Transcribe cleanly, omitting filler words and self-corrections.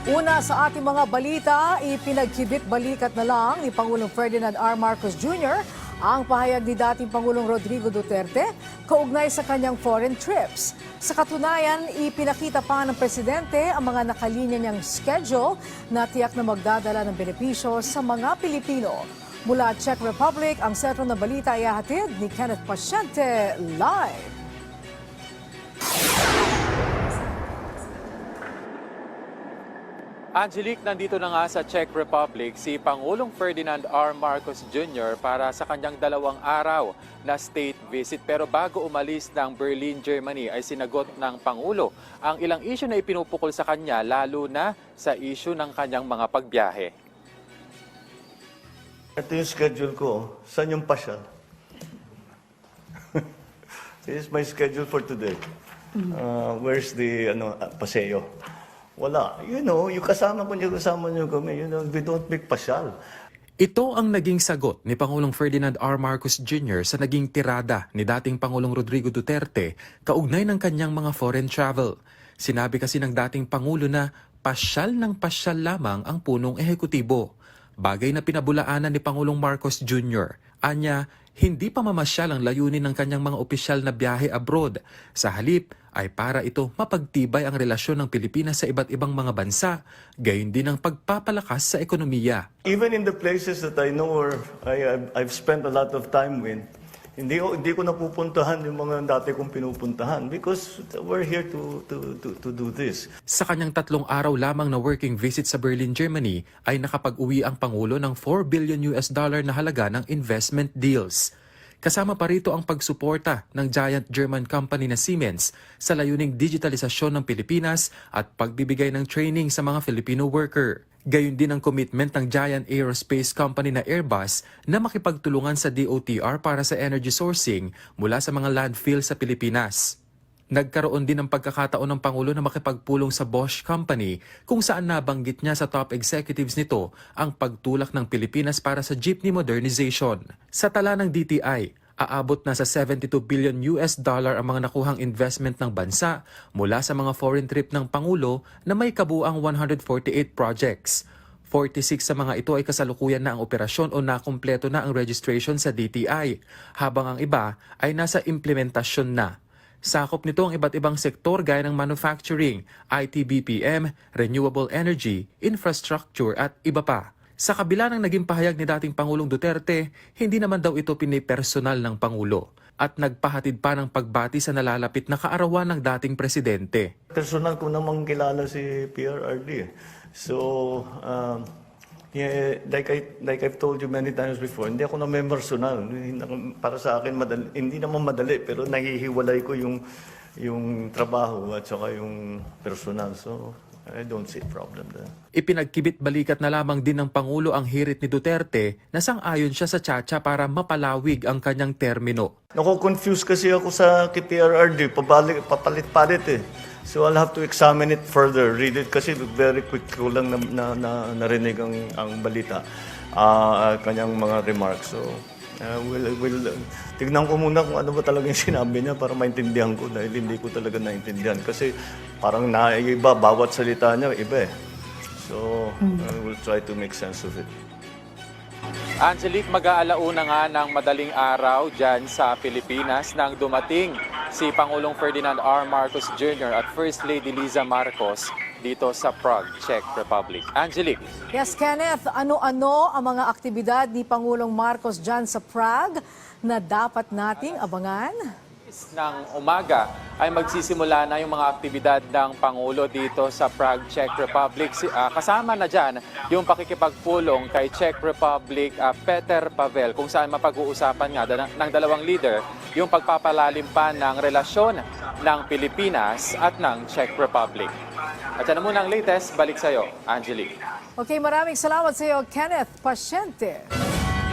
Una sa ating mga balita, ipinagkibit-balikat na lang ni Pangulong Ferdinand R. Marcos Jr. ang pahayag ni dating Pangulong Rodrigo Duterte kaugnay sa kanyang foreign trips. Sa katunayan, ipinakita pa ng presidente ang mga nakalinya niyang schedule na tiyak na magdadala ng benepisyo sa mga Pilipino. Mula Czech Republic, ang sentro ng balita ay hahatid ni Kenneth Pasyente live. Angelique, nandito na nga sa Czech Republic si Pangulong Ferdinand R. Marcos Jr. para sa kanyang 2 araw na state visit. Pero bago umalis ng Berlin, Germany, ay sinagot ng Pangulo ang ilang issue na ipinupukol sa kanya, lalo na sa issue ng kanyang mga pagbiyahe. Ito yung schedule ko. Saan yung pasyal? This is my schedule for today. Where's the paseo? Wala. Yung kasama niyo kami. We don't make pasyal. Ito ang naging sagot ni Pangulong Ferdinand R. Marcos Jr. sa naging tirada ni dating Pangulong Rodrigo Duterte kaugnay ng kanyang mga foreign travel. Sinabi kasi ng dating Pangulo na pasyal ng pasyal lamang ang punong ehekutibo. Bagay na pinabulaanan ni Pangulong Marcos Jr. Anya, hindi pa mamasyal ang layunin ng kanyang mga opisyal na biyahe abroad. Sa halip ay para ito mapagtibay ang relasyon ng Pilipinas sa iba't ibang mga bansa, gayon din ang pagpapalakas sa ekonomiya. Even in the places that I know or I've spent a lot of time with, hindi ko napupuntahan yung mga dati kong pinupuntahan because we're here to do this. Sa kanyang 3 araw lamang na working visit sa Berlin, Germany, ay nakapag-uwi ang Pangulo ng $4 billion na halaga ng investment deals. Kasama pa rito ang pagsuporta ng giant German company na Siemens sa layuning digitalisasyon ng Pilipinas at pagbibigay ng training sa mga Filipino worker. Gayon din ang commitment ng giant aerospace company na Airbus na makipagtulungan sa DOTR para sa energy sourcing mula sa mga landfill sa Pilipinas. Nagkaroon din ng pagkakataon ng Pangulo na makipagpulong sa Bosch Company kung saan nabanggit niya sa top executives nito ang pagtulak ng Pilipinas para sa jeepney modernization. Sa tala ng DTI, aabot na sa $72 billion ang mga nakuhang investment ng bansa mula sa mga foreign trip ng Pangulo na may kabuang 148 projects. 46 sa mga ito ay kasalukuyan na ang operasyon o nakumpleto na ang registration sa DTI, habang ang iba ay nasa implementasyon na. Sakop nito ang iba't ibang sektor gaya ng manufacturing, IT/BPM, renewable energy, infrastructure at iba pa. Sa kabila ng naging pahayag ni dating Pangulong Duterte, hindi naman daw ito pinipersonal ng Pangulo at nagpahatid pa ng pagbati sa nalalapit na kaarawan ng dating presidente. Personal ko namang kilala si PRRD. So, like I've told you many times before, hindi ako na personal. Para sa akin, hindi naman madali, pero nahihiwalay ko yung trabaho at saka yung personal. So, I don't see a problem there. Ipinagkibit-balikat na lamang din ng Pangulo ang hirit ni Duterte na sang-ayon siya sa Tchatcha para mapalawig ang kanyang termino. Nako-confuse kasi ako sa PRRD, papalit-palit eh. So I'll have to examine it further, read it kasi very quick ko lang narinig ang balita, kanyang mga remarks. So we'll tignan ko muna kung ano ba talaga yung sinabi niya para maintindihan ko dahil hindi ko talaga naintindihan kasi parang naiiba, bawat salita niya iba eh. So we'll try to make sense of it. Angelique, mag-aalauna nga ng madaling araw dyan sa Pilipinas nang dumating si Pangulong Ferdinand R. Marcos Jr. at First Lady Liza Marcos dito sa Prague, Czech Republic. Angelique. Yes, Kenneth, ano-ano ang mga aktibidad ni Pangulong Marcos dyan sa Prague na dapat nating abangan? Ng umaga ay magsisimula na yung mga aktibidad ng Pangulo dito sa Prague, Czech Republic. Kasama na dyan yung pakikipagpulong kay Czech Republic Peter Pavel kung saan mapag-uusapan nga ng dalawang leader yung pagpapalalim pa ng relasyon ng Pilipinas at ng Czech Republic. At yan na muna ang latest. Balik sa'yo, Angelique. Okay, maraming salamat sa iyo, Kenneth Pasyente.